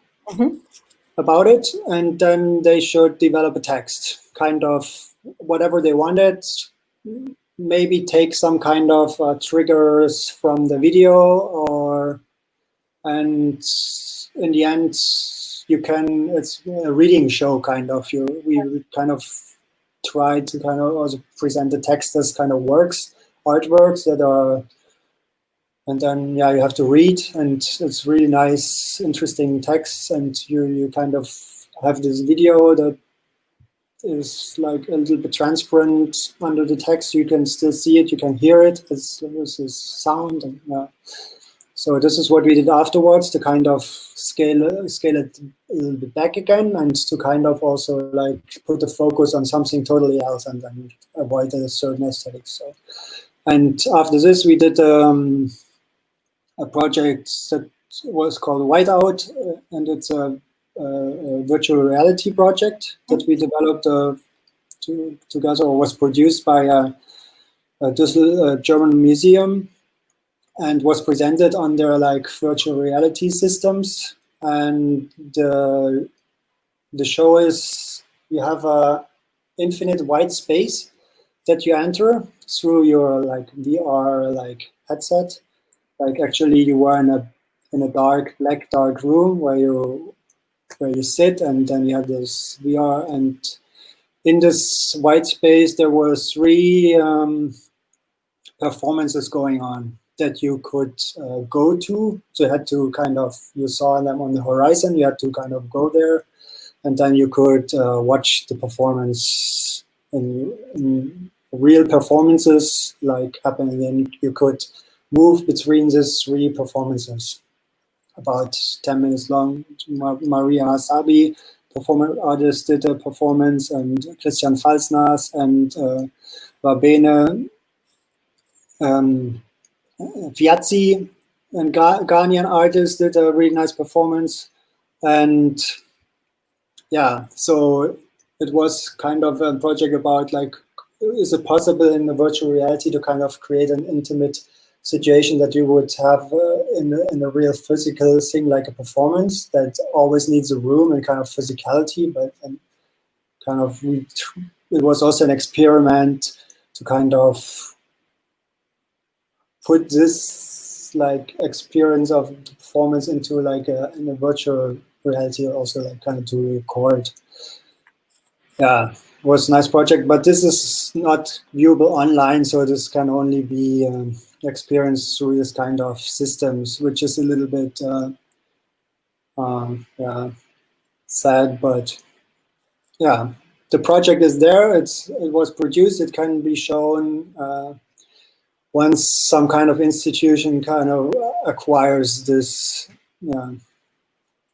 about it, and then they should develop a text, kind of whatever they wanted, maybe take some kind of triggers from the video, and in the end you can, it's a reading show kind of. We kind of try to kind of also present the text as kind of artworks that are, and then yeah, you have to read, and it's really nice, interesting text, and you kind of have this video that is like a little bit transparent under the text. You can still see it, you can hear it. There's this sound, and so this is what we did afterwards, to kind of scale it a little bit back again, and to kind of also like put the focus on something totally else, and then avoid a certain aesthetic. So, and after this, we did a project that was called Whiteout, and it's a virtual reality project that we developed together, or was produced by a Düsseldorf German museum, and was presented on their like virtual reality systems. And the show is, you have a infinite white space that you enter through your like VR like headset. Like actually you were in a dark room where you sit, and then you have this VR, and in this white space there were 3 performances going on that you could go to. So you had to kind of, you saw them on the horizon, you had to kind of go there, and then you could watch the performance in real performances like happening, and you could move between these 3 performances, about 10 minutes long. Maria Hasabi, performer artist, did a performance, and Christian Falsnas and Babene Fiazzi, and Ghanaian artist, did a really nice performance. And yeah, so it was kind of a project about like, is it possible in the virtual reality to kind of create an intimate situation that you would have in a real physical thing, like a performance that always needs a room and kind of physicality, but kind of it was also an experiment to kind of put this like experience of performance into like in a virtual reality, also like kind of to record. Yeah, it was a nice project, but this is not viewable online, so this can only be experienced through this kind of systems, which is a little bit yeah, sad, but yeah, the project is there. It was produced. It can be shown once some kind of institution kind of acquires this. Yeah.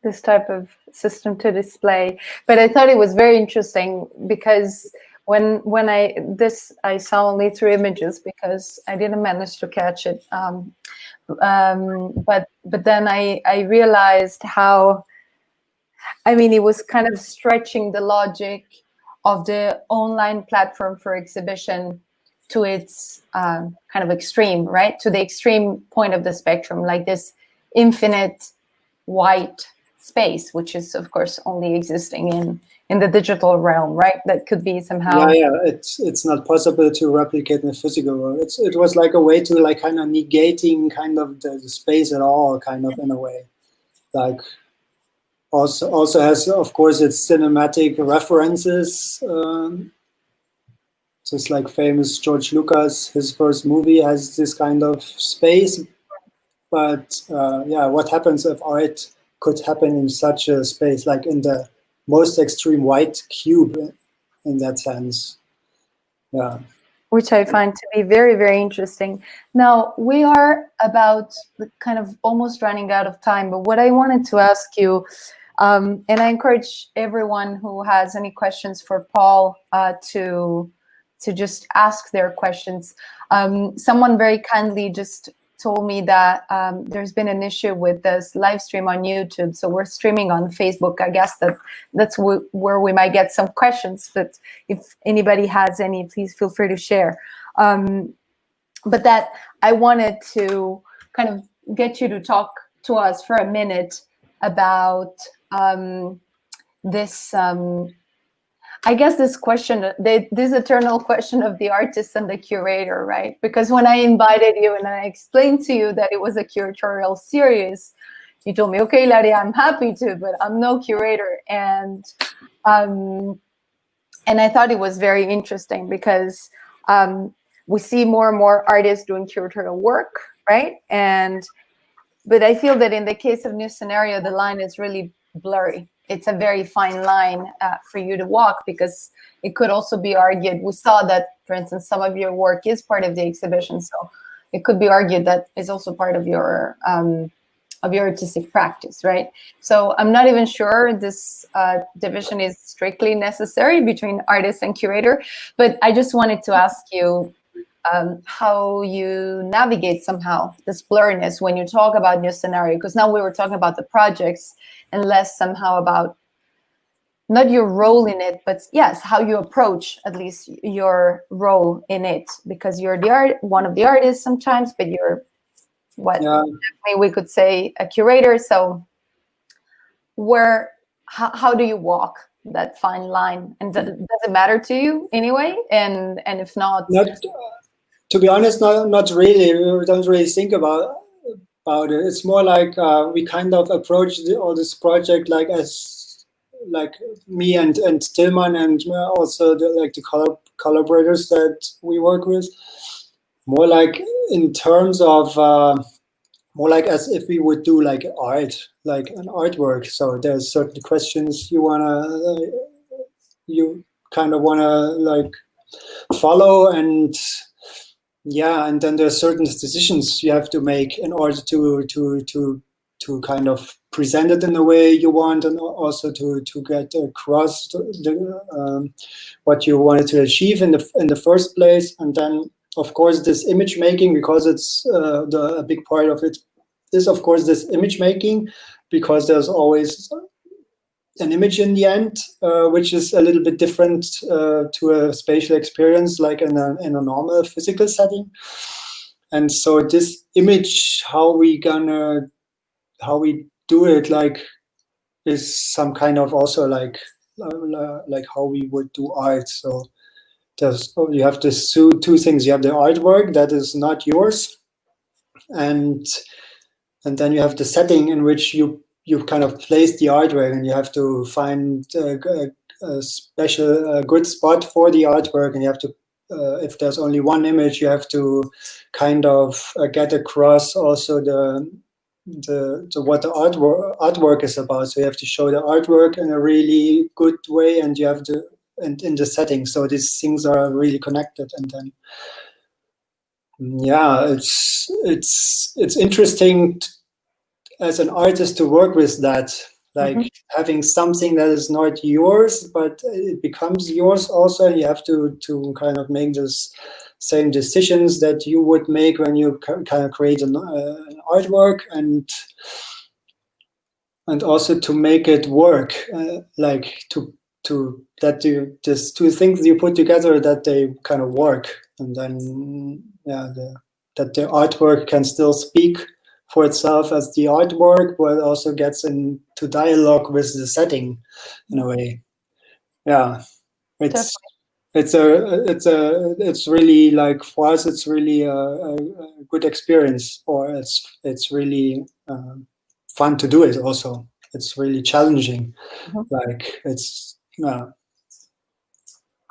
This type of system to display. But I thought it was very interesting because when I saw only 3 images because I didn't manage to catch it. But then I realized how, I mean, it was kind of stretching the logic of the online platform for exhibition to its kind of extreme, right? To the extreme point of the spectrum, like this infinite white space, which is of course only existing in the digital realm, right? That could be somehow. Yeah, it's not possible to replicate in the physical world. It was like a way to like kind of negating kind of the space at all, kind of in a way. Like also has of course its cinematic references. Just like famous George Lucas, his first movie has this kind of space. But yeah, what happens if art could happen in such a space, like in the most extreme white cube in that sense? Yeah. Which I find to be very, very interesting. Now, we are about kind of almost running out of time, but what I wanted to ask you, and I encourage everyone who has any questions for Paul to just ask their questions. Someone very kindly just told me that there's been an issue with this live stream on YouTube. So we're streaming on Facebook. I guess that's where we might get some questions. But if anybody has any, please feel free to share. But that I wanted to kind of get you to talk to us for a minute about this, I guess this question, this eternal question of the artist and the curator, right? Because when I invited you and I explained to you that it was a curatorial series, you told me, okay, Larry, I'm happy to, but I'm no curator. And I thought it was very interesting because we see more and more artists doing curatorial work, right? But I feel that in the case of New Scenario, the line is really blurry. It's a very fine line for you to walk, because it could also be argued. We saw that, for instance, some of your work is part of the exhibition, so it could be argued that is also part of your artistic practice, right? So I'm not even sure this division is strictly necessary between artist and curator, but I just wanted to ask you how you navigate somehow this blurriness when you talk about New Scenario, because now we were talking about the projects and less somehow about not your role in it, but yes, how you approach at least your role in it, because you're one of the artists sometimes, but you're we could say a curator. So how do you walk that fine line, and does it matter to you anyway? And if not, to be honest, not really. We don't really think about it. It's more like we kind of approach all this project like as like me and Tillman and also the collaborators that we work with, more like in terms of more like as if we would do like art, like an artwork. So there's certain questions you kind of wanna like follow, and yeah, and then there's certain decisions you have to make in order to kind of present it in the way you want, and also to get across what you wanted to achieve in the first place. And then of course this image making, because it's a big part of it is of course this image making, because there's always an image in the end, which is a little bit different to a spatial experience, like in a normal physical setting. And so this image, how we do it, like, is some kind of also like how we would do art. So you have this two things. You have the artwork that is not yours, and then you have the setting in which you kind of place the artwork, and you have to find a special good spot for the artwork, and you have to if there's only one image, you have to kind of get across also what the artwork is about. So you have to show the artwork in a really good way, and you have to in the setting. So these things are really connected, and then yeah, it's interesting as an artist to work with that, like having something that is not yours, but it becomes yours also, and you have to kind of make this same decisions that you would make when you kind of create an artwork, and also to make it work, like these two things you put together, that they kind of work, and then that the artwork can still speak for itself as the artwork, but also gets into dialogue with the setting in a way. Yeah, it's really, like, for us, it's really a good experience, or it's really fun to do it. Also, it's really challenging. Like it's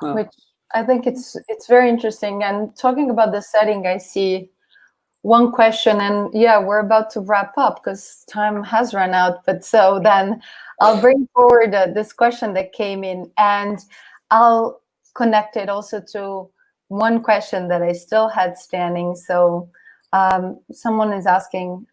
which I think it's very interesting. And talking about the setting, I see one question, and yeah, we're about to wrap up because time has run out. But so then I'll bring forward this question that came in, and I'll connect it also to one question that I still had standing. So someone is asking,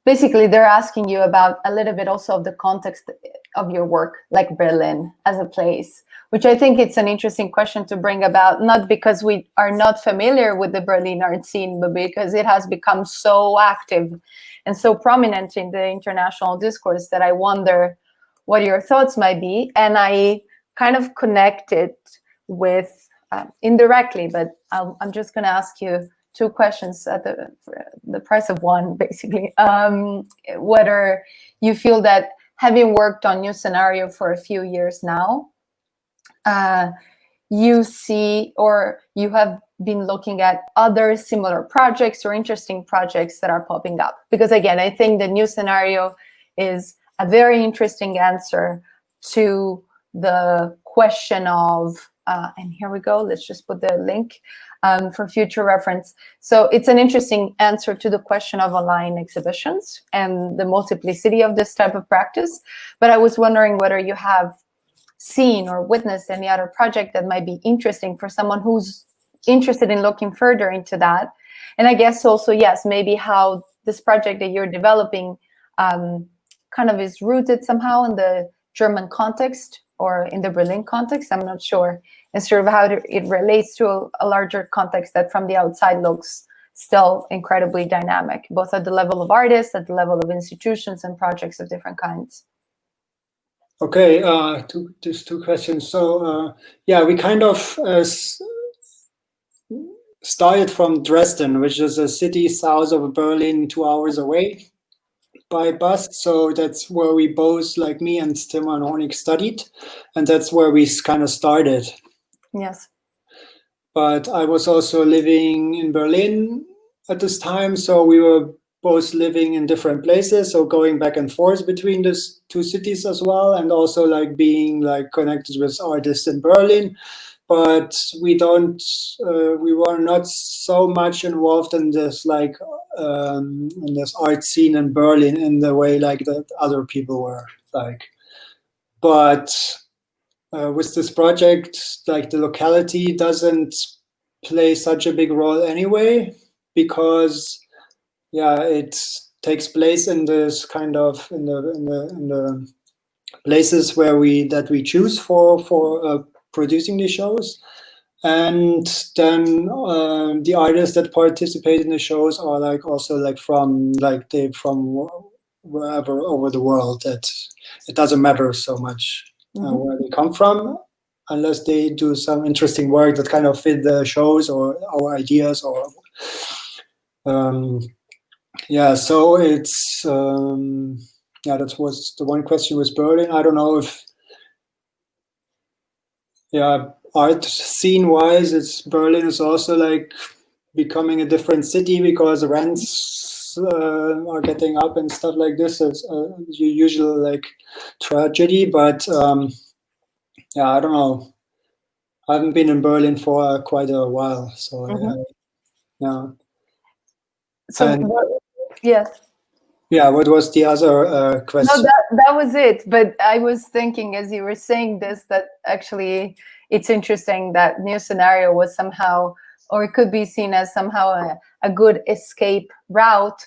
basically they're asking you about a little bit also of the context of your work, like Berlin as a place, which I think it's an interesting question to bring about, not because we are not familiar with the Berlin art scene, but because it has become so active and so prominent in the international discourse that I wonder what your thoughts might be. And I kind of connect it with, indirectly, but I'm just going to ask you two questions at the price of one, basically. Whether you feel that having worked on New Scenario for a few years now, you see, or you have been looking at other similar projects or interesting projects that are popping up. Because again, I think the New Scenario is a very interesting answer to the question of, and here we go, let's just put the link for future reference. So it's an interesting answer to the question of online exhibitions and the multiplicity of this type of practice. But I was wondering whether you have seen or witnessed any other project that might be interesting for someone who's interested in looking further into that. And I guess also, yes, maybe how this project that you're developing kind of is rooted somehow in the German context or in the Berlin context, I'm not sure, and sort of how it relates to a larger context that from the outside looks still incredibly dynamic, both at the level of artists, at the level of institutions and projects of different kinds. Okay, just two questions. So yeah, we kind of started from Dresden, which is a city south of Berlin, 2 hours away by bus. So that's where we both, like me and Tim and Honig, studied, and that's where we kind of started. Yes. But I was also living in Berlin at this time, so we were both living in different places, so going back and forth between these two cities as well, and also like being like connected with artists in Berlin. But we were not so much involved in this like in this art scene in Berlin in the way like that other people were like. But with this project, like the locality doesn't play such a big role anyway, because yeah, it takes place in this kind of in the places where we choose for producing the shows, and then the artists that participate in the shows are like also like from wherever over the world, that it doesn't matter so much where they come from, unless they do some interesting work that kind of fit the shows or our ideas or yeah. So it's yeah, that was the one question with Berlin. I don't know if art scene wise, it's Berlin is also like becoming a different city because rents are getting up and stuff like this. It's usual like tragedy, but yeah, I don't know. I haven't been in Berlin for quite a while, so yeah. So And yes. Yeah, what was the other question? No, that was it. But I was thinking as you were saying this, that actually it's interesting that new scenario was somehow, or it could be seen as somehow a good escape route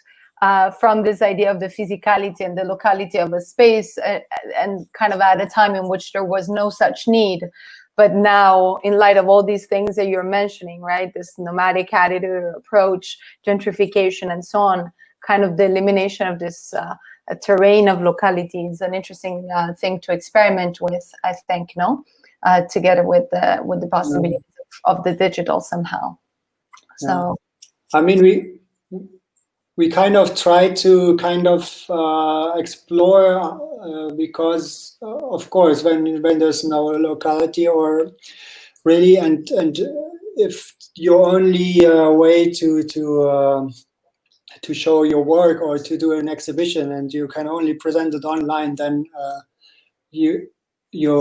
from this idea of the physicality and the locality of a space, and kind of at a time in which there was no such need. But now, in light of all these things that you're mentioning, right, this nomadic attitude or approach, gentrification and so on, kind of the elimination of this terrain of locality is an interesting thing to experiment with, I think, no? Together with the possibilities of the digital somehow. So, I mean, we kind of try to kind of explore because, of course, when there's no locality or really, and if your only way to show your work or to do an exhibition and you can only present it online, then you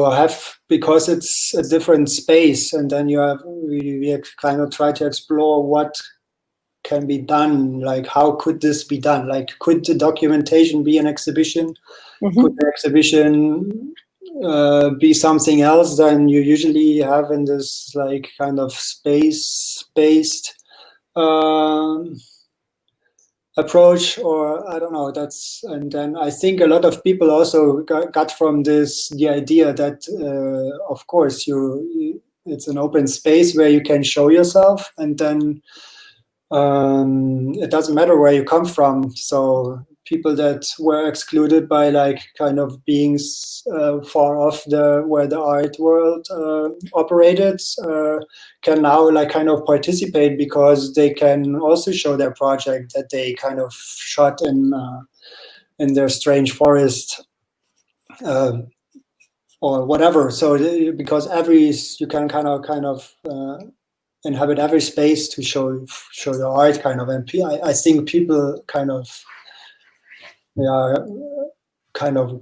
have, because it's a different space, and then you have we kind of try to explore what can be done, like how could this be done, like could the documentation be an exhibition, could the exhibition be something else than you usually have in this like kind of space-based approach, or I don't know. That's, and then I think a lot of people also got from this the idea that of course it's an open space where you can show yourself, and then it doesn't matter where you come from. So people that were excluded by like kind of being far off where the art world operated can now like kind of participate, because they can also show their project that they kind of shot in their strange forest or whatever. So because you can kind of inhabit every space to show your art, kind of. And I think people kind of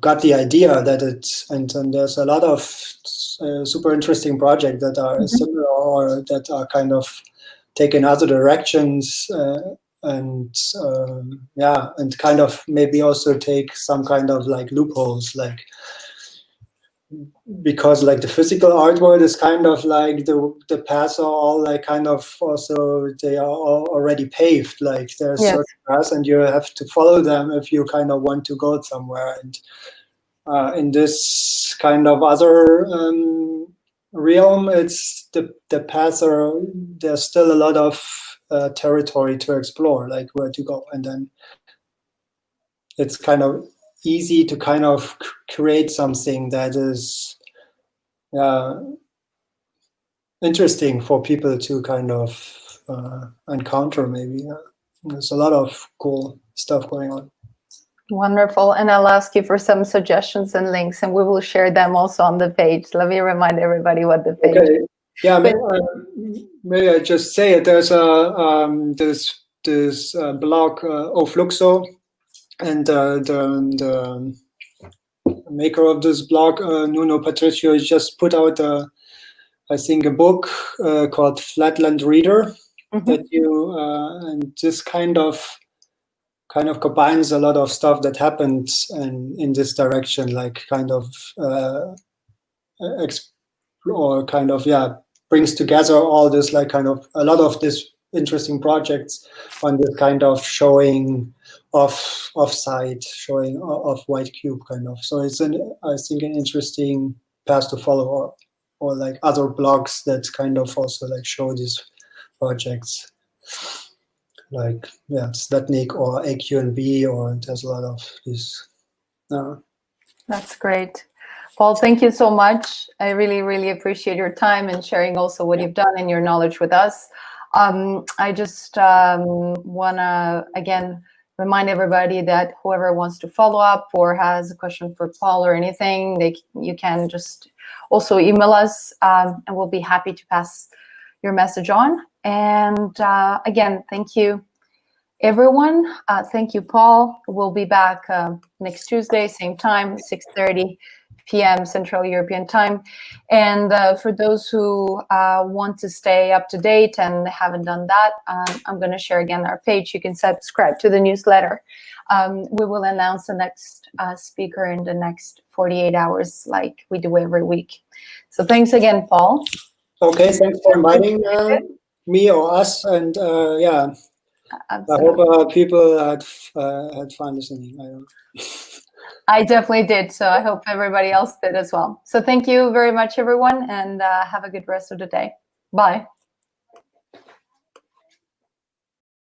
got the idea that and there's a lot of super interesting projects that are similar or that are kind of taking other directions and kind of maybe also take some kind of like loopholes, like, because like the physical art world is kind of like the paths are all like kind of also, they are all already paved, like there's certain paths and you have to follow them if you kind of want to go somewhere. And in this kind of other realm, it's the paths are, there's still a lot of territory to explore, like where to go, and then it's kind of easy to kind of create something that is interesting for people to kind of encounter. Maybe there's a lot of cool stuff going on. Wonderful. And I'll ask you for some suggestions and links, and we will share them also on the page. Let me remind everybody what the page is. Yeah, maybe I just say it. There's this blog Ofluxo, and the maker of this blog, Nuno Patricio, just put out I think a book called Flatland Reader, that you and this kind of combines a lot of stuff that happens in this direction, like kind of or kind of brings together all this, like kind of a lot of this interesting projects on this kind of showing off-site, showing of white cube kind of. So it's I think an interesting path to follow, or like other blogs that kind of also like show these projects. like Svetnik or AQNB, or there's a lot of these. That's great. Paul, thank you so much. I really, really appreciate your time and sharing also what you've done and your knowledge with us. I just want to, again, remind everybody that whoever wants to follow up or has a question for Paul or anything, you can just also email us, and we'll be happy to pass your message on. And again, thank you, everyone. Thank you, Paul. We'll be back next Tuesday, same time, 6:30 p.m. Central European Time. And for those who want to stay up to date and haven't done that, I'm going to share again our page. You can subscribe to the newsletter. We will announce the next speaker in the next 48 hours, like we do every week. So thanks again, Paul. Okay, thanks for inviting me or us. And yeah, absolutely. I hope people had fun listening. I definitely did. So I hope everybody else did as well. So thank you very much, everyone, and have a good rest of the day. Bye.